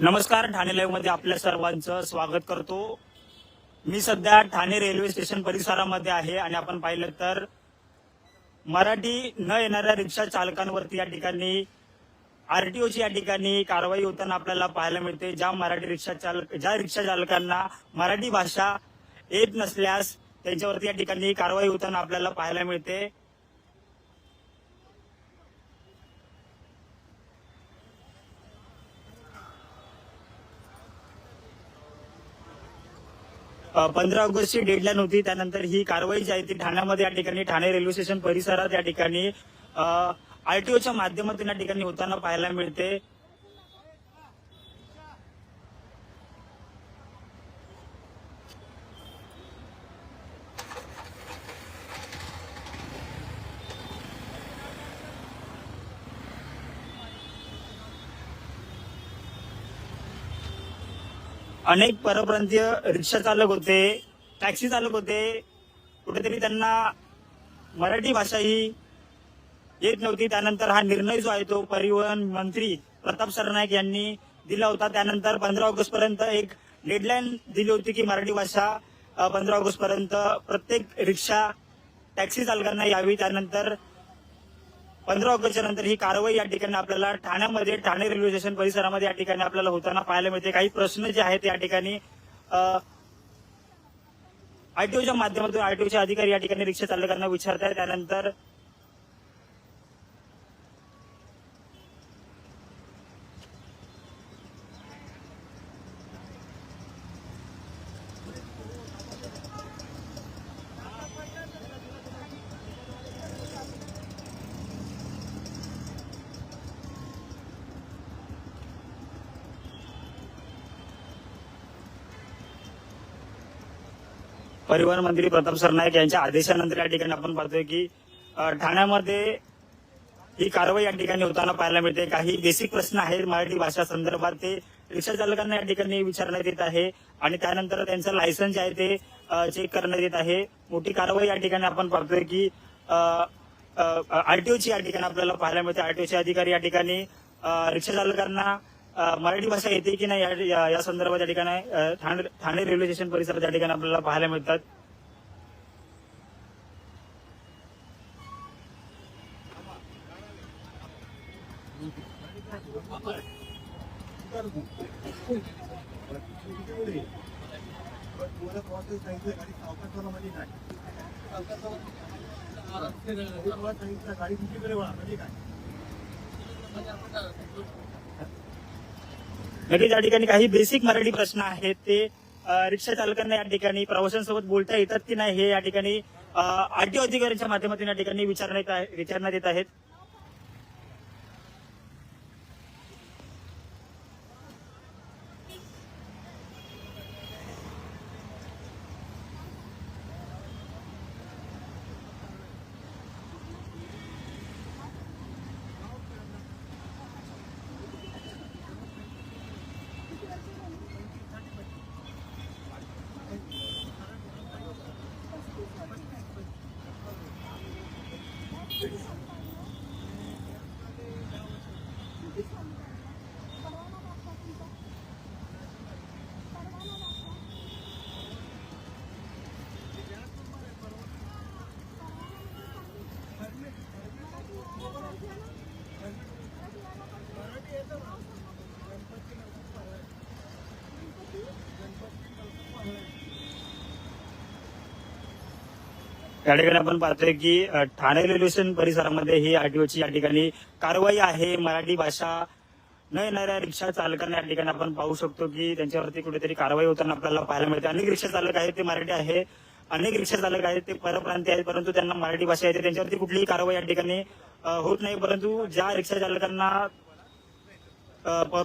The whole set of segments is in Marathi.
नमस्कार, ठाणे लाईव्ह मध्ये आपल्या सर्वांचं स्वागत करतो। मी सध्या ठाणे रेल्वे स्टेशन परिसरामध्ये आहे आणि आपण पाहिलं तर मराठी न येणाऱ्या रिक्षा चालकांवरती या ठिकाणी आरटीओची या ठिकाणी कारवाई होताना आपल्याला पाहायला मिळते। ज्या रिक्षा चालकांना मराठी भाषा येत नसल्यास त्यांच्यावरती या ठिकाणी कारवाई होताना आपल्याला पाहायला मिळते। 15 ऑगस्टची डेडलाईन होती, त्यानंतर ही कारवाई जी आहे ती ठाण्यामध्ये या ठिकाणी ठाणे रेल्वे स्टेशन परिसरात या ठिकाणी आरटीओच्या माध्यमातून या ठिकाणी होताना पाहायला मिळते। अनेक परप्रांतीय रिक्षा चालक होते, टॅक्सी चालक होते, कुठेतरी त्यांना मराठी भाषा ही येत नव्हती। त्यानंतर हा निर्णय जो आहे तो परिवहन मंत्री प्रताप सरनाईक यांनी दिला होता। त्यानंतर 15 ऑगस्ट पर्यंत एक डेडलाईन दिली होती की मराठी भाषा 15 ऑगस्ट पर्यंत प्रत्येक रिक्षा टॅक्सी चालकांना यावी। त्यानंतर 15 ऑगस्टच्या नंतर ही कारवाई या ठिकाणी आपल्याला ठाण्यामध्ये ठाणे रेल्वे स्टेशन परिसरामध्ये या ठिकाणी आपल्याला होताना पाहायला मिळते। काही प्रश्न जे आहेत या ठिकाणी आरटीओच्या माध्यमातून आरटीओचे अधिकारी या ठिकाणी रिक्षा चालकांना विचारतात। त्यानंतर परिवहन मंत्री प्रताप सरनाईक यांच्या आदेशानंतर या ठिकाणी आपण पाहतोय की ठाण्यामध्ये ही कारवाई या ठिकाणी होताना पाहायला मिळते। काही बेसिक प्रश्न आहेत मराठी भाषा संदर्भात, ते रिक्षा चालकांना या ठिकाणी विचारण्यात येत आहे आणि त्यानंतर त्यांचं लायसन्स जे आहे ते चेक करण्यात येत आहे। मोठी कारवाई या ठिकाणी आपण पाहतोय की आरटीओची या ठिकाणी आपल्याला पाहायला मिळते। आरटीओचे अधिकारी या ठिकाणी रिक्षा चालकांना मराठी भाषा येते की नाही या संदर्भात या ठिकाणी ठाणे रेल्वे स्टेशन परिसरात या ठिकाणी आपल्याला पाहायला मिळतात। नक्कीच या ठिकाणी काही बेसिक मराठी प्रश्न आहेत ते रिक्षा चालकांना या ठिकाणी प्रवाशांसोबत बोलता येतात की नाही हे या ठिकाणी आरटीओ अधिकाऱ्यांच्या माध्यमातून या ठिकाणी विचारण्यात येत आहेत। या ठिकाणी आपण पाहतोय की ठाणे रेल्वे स्टेशन परिसरामध्ये ही आरटीओची या ठिकाणी कारवाई आहे। मराठी भाषा न येणाऱ्या रिक्षा चालकांना या ठिकाणी आपण पाहू शकतो की त्यांच्यावरती कुठेतरी कारवाई होताना आपल्याला पाहायला मिळते। अनेक रिक्षा चालक आहेत ते मराठी आहे, अनेक रिक्षा चालक आहेत ते परप्रांतीय आहेत, परंतु त्यांना मराठी भाषा येते, त्यांच्यावरती कुठलीही कारवाई या ठिकाणी होत नाही। परंतु ज्या रिक्षा चालकांना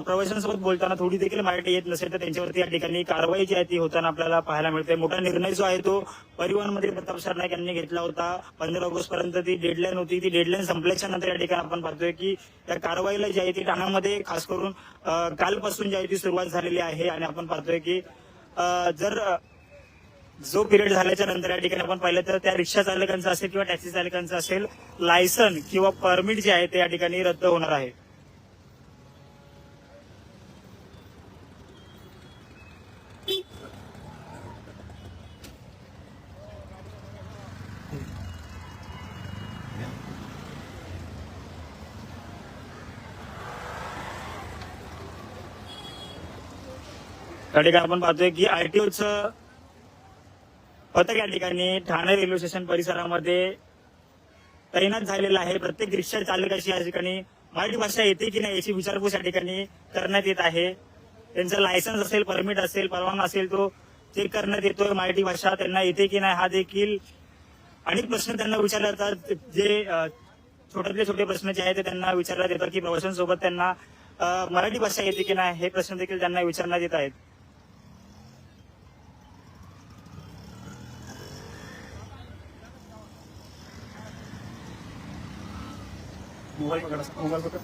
प्रवाशांसोबत बोलताना थोडी देखील मराठी येत नसेल तर त्यांच्यावरती या ठिकाणी कारवाई जी आहे ती होताना आपल्याला पाहायला मिळते। मोठा निर्णय जो आहे तो परिवहन मंत्री प्रताप सरनाईक यांनी घेतला होता। 15 ऑगस्ट पर्यंत ती डेडलाईन होती, ती डेडलाईन संपल्याच्या नंतर या ठिकाणी आपण पाहतोय की या कारवाईला जी आहे ती ठाण्यामध्ये खास करून कालपासून जी आहे ती सुरुवात झालेली आहे आणि आपण पाहतोय की जर जो पिरियड झाल्याच्या नंतर या ठिकाणी आपण पाहिलं तर त्या रिक्षा चालकांचं असेल किंवा टॅक्सी चालकांचं असेल लायसन किंवा परमिट जे आहे ते या ठिकाणी रद्द होणार आहे। त्या ठिकाणी आपण पाहतोय की आरटीओचं पथक या ठिकाणी ठाणे रेल्वे स्टेशन परिसरामध्ये तैनात झालेला आहे. प्रत्येक रिक्षा चालकाची या ठिकाणी मराठी भाषा येते की नाही याची विचारपूस या ठिकाणी करण्यात येत आहे. त्यांचं लायसन्स असेल, परमिट असेल, परवाना असेल तो चेक करण्यात येतोय. मराठी भाषा त्यांना येते की नाही हा देखील अनेक प्रश्न त्यांना विचारले जातात. जे छोट्यातले छोटे प्रश्न जे आहेत ते त्यांना विचारण्यात येतात की प्रवाशांसोबत त्यांना मराठी भाषा येते की नाही हे प्रश्न देखील त्यांना विचारण्यात येत आहेत. मोबाईल पकड.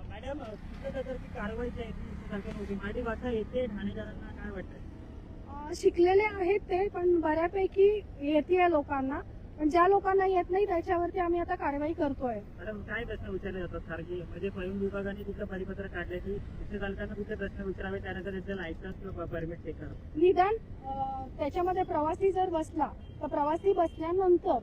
मॅडम कारवाई जी आहे ती मराठी भाषा येते ठाणेकरांना काय वाटतंय? शिकलेले आहेत ते, पण बऱ्यापैकी येते लोकांना, पण ज्या लोकांना येत नाही त्याच्यावरती आम्ही आता कारवाई करतोय. मॅडम काय प्रश्न विचारले जातात सारखी, म्हणजे परिवहन विभागाने कुठलं परिपत्रक काढले की रिक्षा चालकांना कुठले प्रश्न विचारावे त्यानंतर त्यांचं लायसन्स किंवा परमिट चेक करावं? निदान त्याच्यामध्ये प्रवासी जर बसला तर प्रवासी बसल्यानंतर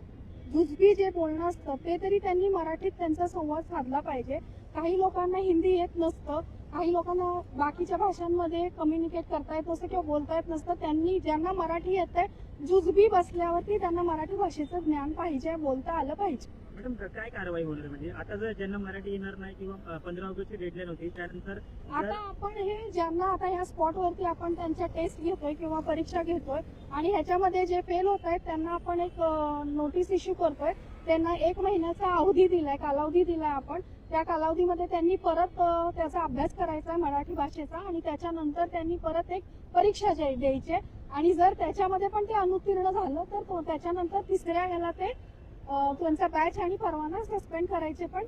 जुजबी जे बोलणं असतं ते तरी त्यांनी मराठीत त्यांचा संवाद साधला पाहिजे. काही लोकांना हिंदी येत नसतं, काही लोकांना बाकीच्या भाषांमध्ये कम्युनिकेट करता येत नसतं किंवा बोलता येत नसतं. त्यांनी ज्यांना मराठी येतंय जुजबी बसल्यावरती त्यांना मराठी भाषेचं ज्ञान पाहिजे, बोलता आलं पाहिजे. मॅडम काय कारवाई होणार म्हणजे आता जर ज्यांना मराठी येणार नाही किंवा 15 ऑगस्टची डेडलाईन होती त्यानंतर आता आपण हे ज्यांना आता ह्या स्पॉटवरती आपण त्यांच्या टेस्ट घेतोय किंवा परीक्षा घेतोय आणि ह्याच्यामध्ये जे फेल होत आहेत त्यांना आपण एक नोटीस इश्यू करतोय. त्यांना 1 महिन्याचा अवधी दिलाय, कालावधी दिलाय आपण. त्या कालावधीमध्ये त्यांनी परत त्याचा अभ्यास करायचा मराठी भाषेचा आणि त्याच्यानंतर त्यांनी परत एक परीक्षा द्यायची आणि जर त्याच्यामध्ये पण ते अनुत्तीर्ण झालं तर त्याच्यानंतर 3ऱ्या याला ते त्यांचा बॅच आणि परवाना सस्पेंड करायचे पण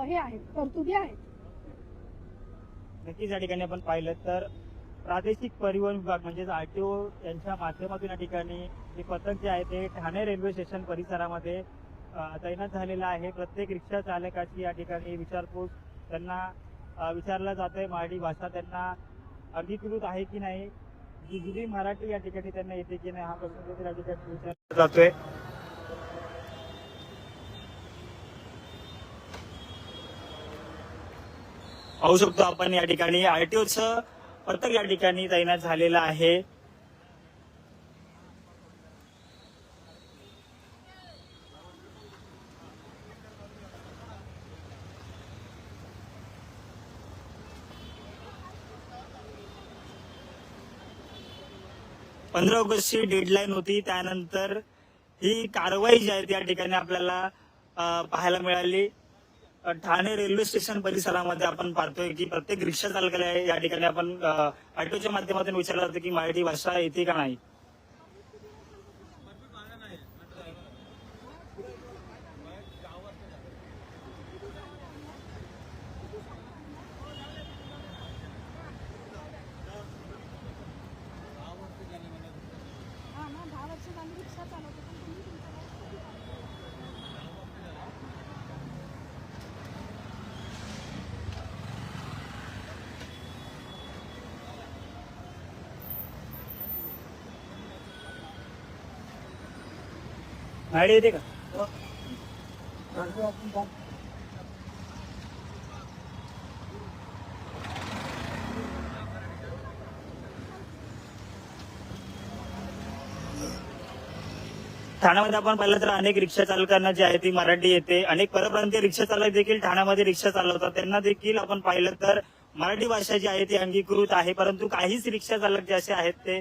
हे आहेत, तरतुदी आहेत. नक्कीच या ठिकाणी आपण पाहिलं तर प्रादेशिक परिवहन विभाग म्हणजेच आरटीओ यांच्या माध्यमातून या ठिकाणी हे पथक जे आहे ते ठाणे रेल्वे स्टेशन परिसरामध्ये तैनात झालेलं आहे. प्रत्येक रिक्षा चालकाची या ठिकाणी विचारपूस त्यांना विचारला जातोय. मराठी भाषा त्यांना अंगीकृत आहे की नाही, जुजबी मराठी या ठिकाणी त्यांना येते की नाही हा प्रश्न देखील या ठिकाणी विचारला जातोय. पाहू शकतो आपण या ठिकाणी आरटीओचं पथक या ठिकाणी तैनात झालेलं आहे. पंधरा ऑगस्टची डेडलाईन होती, त्यानंतर ही कारवाई जी आहे त्या ठिकाणी आपल्याला पाहायला मिळाली. ठाणे रेल्वे स्टेशन परिसरामध्ये आपण पाहतोय की प्रत्येक रिक्षा चालकाला या ठिकाणी आपण ऑटोच्या माध्यमातून विचारलं जातं की मराठी भाषा येते का नाही. गाडी येते का? ठाण्यामध्ये आपण पाहिलं तर अनेक रिक्षा चालकांना जी आहे ती मराठी येते. अनेक परप्रांतीय रिक्षा चालक देखील ठाण्यामध्ये रिक्षा चालवतात. त्यांना देखील आपण पाहिलं तर मराठी भाषा जी आहे ती अंगीकृत आहे. परंतु काहीच रिक्षा चालक जे असे आहेत ते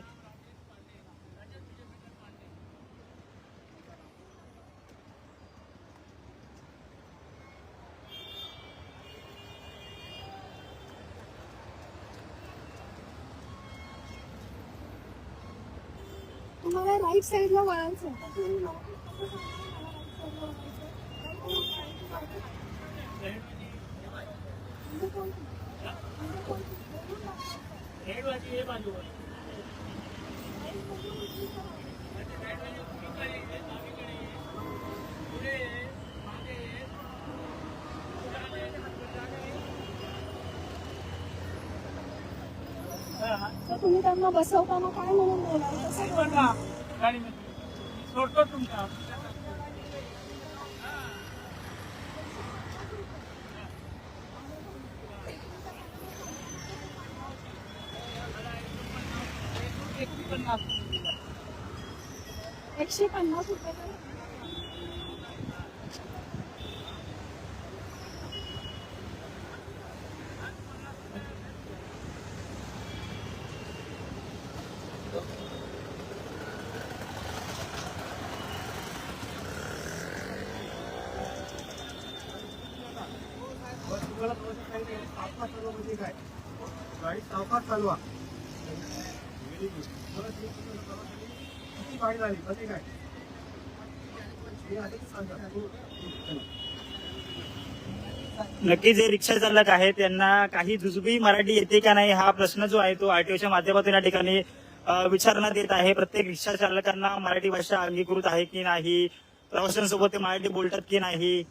तुम्हाला राईट साईडला वळायचं. तर तुम्ही त्यांना बसवताना काय म्हणून बोलाल? कसं बोलाल? सोडतो तुमचा ₹150 गाडी सावकाश चालवा. गाडी झाली कधी काय नक्की जे रिक्षा चालक आहेत त्यांना काही जुजबी मराठी येते का नाही हा प्रश्न जो आहे तो आरटीओच्या माध्यमातून या ठिकाणी विचारण्यात येत आहे. प्रत्येक रिक्षा चालकांना मराठी भाषा अंगीकृत आहे की नाही, प्रवाशांसोबत ते मराठी बोलतात की नाही.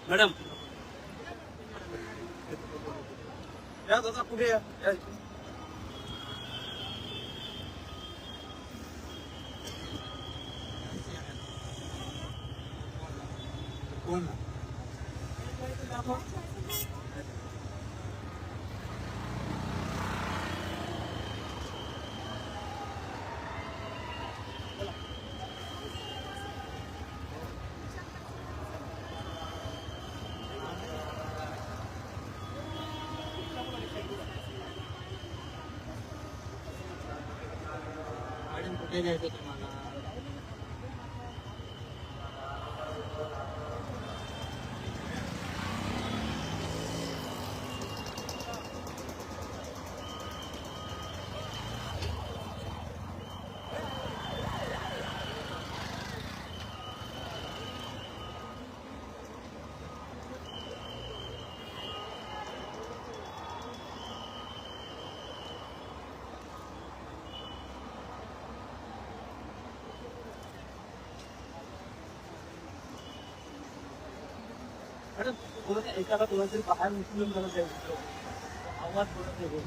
मॅडम या दादा पुढे या. कोण कुठे जायचं तुम्हाला? मॅडम थोडं एकाला कोणाला तरी बाहेर उचलून करत आहे आवाज बोलत आहे.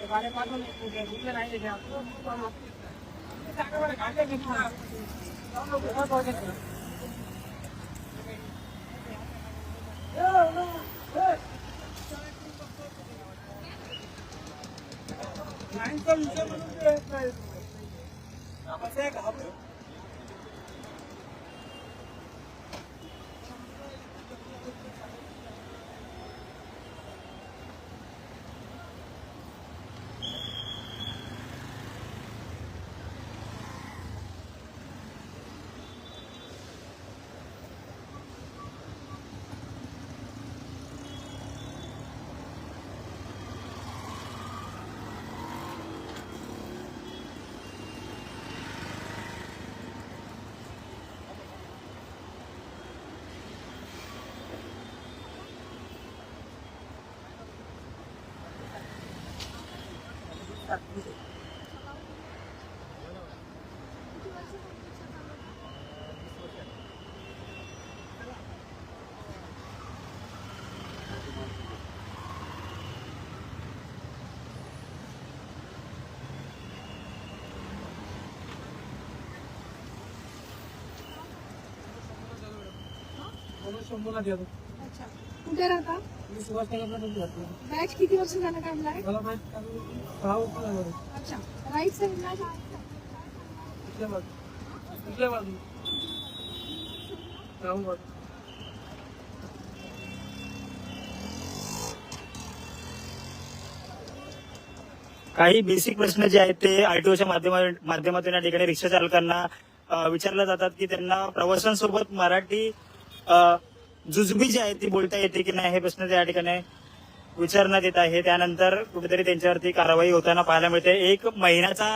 गाड्या पाठवून कुठे नाही शंभूला द्या. अच्छा, कुठे राहता? मी सुभाषनगरला राहतो. बॅच किती वर्ष झालं काढलाय? मला माहित 6 वर्ष झाले. अच्छा, राईट साईडला कुठल्या बाजू कुठल्या बाजू जाऊन बाजू काही बेसिक प्रश्न जे आहेत ते आरटीओच्या माध्यमातून या ठिकाणी रिक्षा चालकांना विचारले जातात की त्यांना प्रवाशांसोबत मराठी जुजबी जी आहे ती बोलता येते की नाही, हे प्रश्न त्या ठिकाणी विचारण्यात येत आहे. त्यानंतर कुठेतरी त्यांच्यावरती कारवाई होताना पाहायला मिळते. 1 महिन्याचा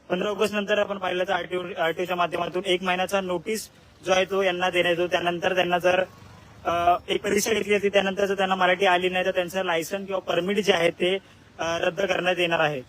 15 ऑगस्ट नंतर आपण पाहिलं तर आरटीओच्या माध्यमातून 1 महिन्याचा नोटीस जो आहे तो यांना देण्यात येतो. त्यानंतर त्यांना जर एक परीक्षा घेतली असती, त्यानंतर जर त्यांना मराठी आली नाही तर त्यांचं लायसन किंवा परमिट जे आहे ते रद्द करण्यात येणार आहे.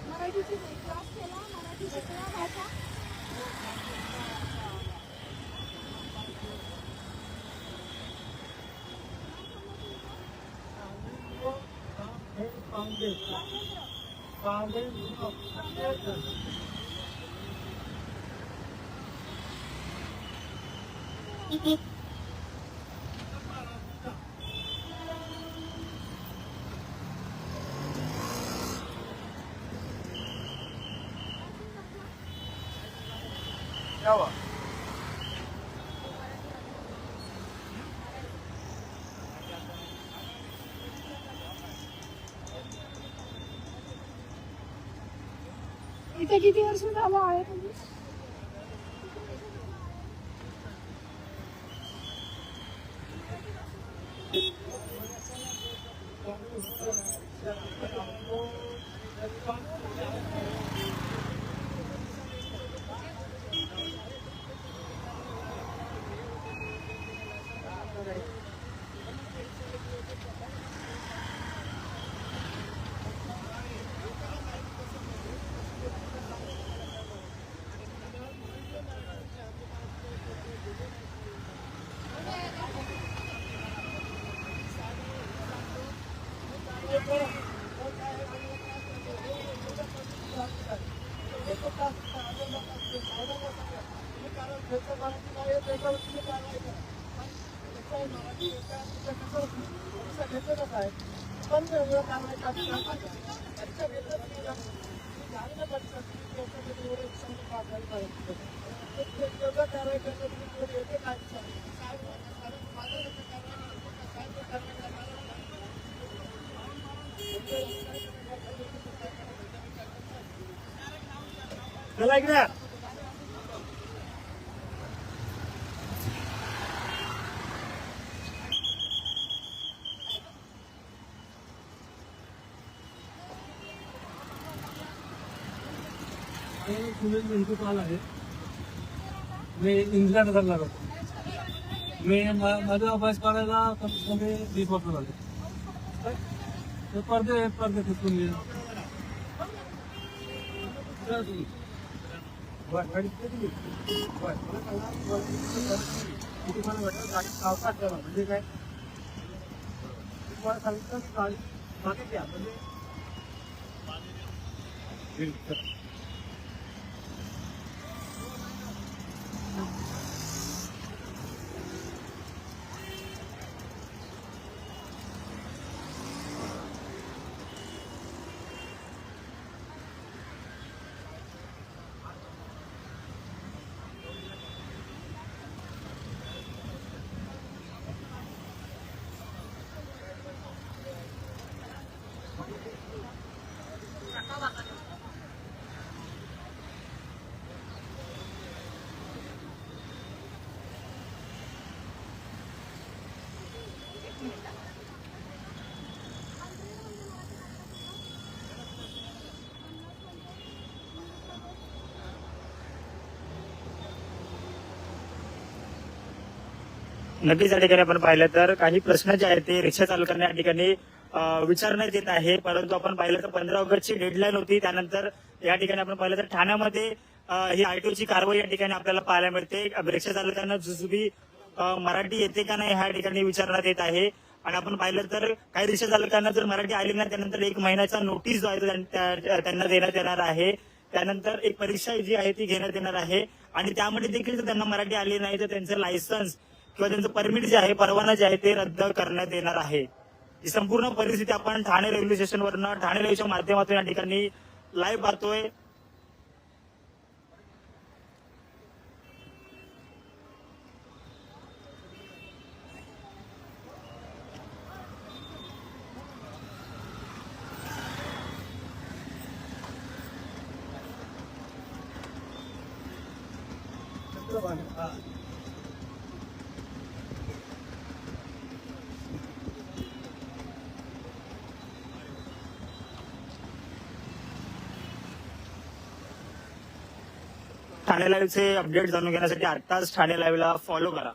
मराठीची क्लास केला, मराठी शिकला भाषा. इथे किती वर्ष झालं आहे तुम्ही? चला इकडे सुनील मिंटू पाल आहे. मी इंदिरानगरला राहतो. माझा अभ्यास करायला कमीत कमी 20 वर्ष झाले. पडदे तिथून गेले. तुम्हाला वाटतं गाडी सावकाश करा म्हणजे काय तुम्हाला सांगितलं की गाडी मागे घ्या म्हणजे नक्कीच या ठिकाणी आपण पाहिलं तर काही प्रश्न जे आहेत ते रिक्षा चालकांना या ठिकाणी विचारण्यात येत आहे. परंतु आपण पाहिलं तर 15 ऑगस्टची डेडलाईन होती. त्यानंतर या ठिकाणी आपण पाहिलं तर ठाण्यामध्ये ही आयटीओची कारवाई या ठिकाणी आपल्याला पाहायला मिळते. रिक्षा चालकांना जुजबी मराठी येते का नाही ह्या ठिकाणी विचारण्यात येत आहे. आणि आपण पाहिलं तर काही रिक्षा चालकांना जर मराठी आली नाही त्यानंतर 1 महिन्याचा नोटीस जो आहे तो त्यांना देण्यात येणार आहे. त्यानंतर एक परीक्षा जी आहे ती घेण्यात येणार आहे. आणि त्यामध्ये देखील जर त्यांना मराठी आली नाही तर त्यांचं लायसन्स किंवा त्यांचं परमिट जे आहे, परवाना जे आहे ते रद्द करण्यात येणार आहे. ही संपूर्ण परिस्थिती आपण ठाणे रेल्वे स्टेशनवरनं ठाणे रेल्वेच्या माध्यमातून या ठिकाणी लाईव्ह पाहतोय. ठाणे लाईव्हचे अपडेट जाणून घेण्यासाठी आताच ठाणे लाईव्हला फॉलो करा.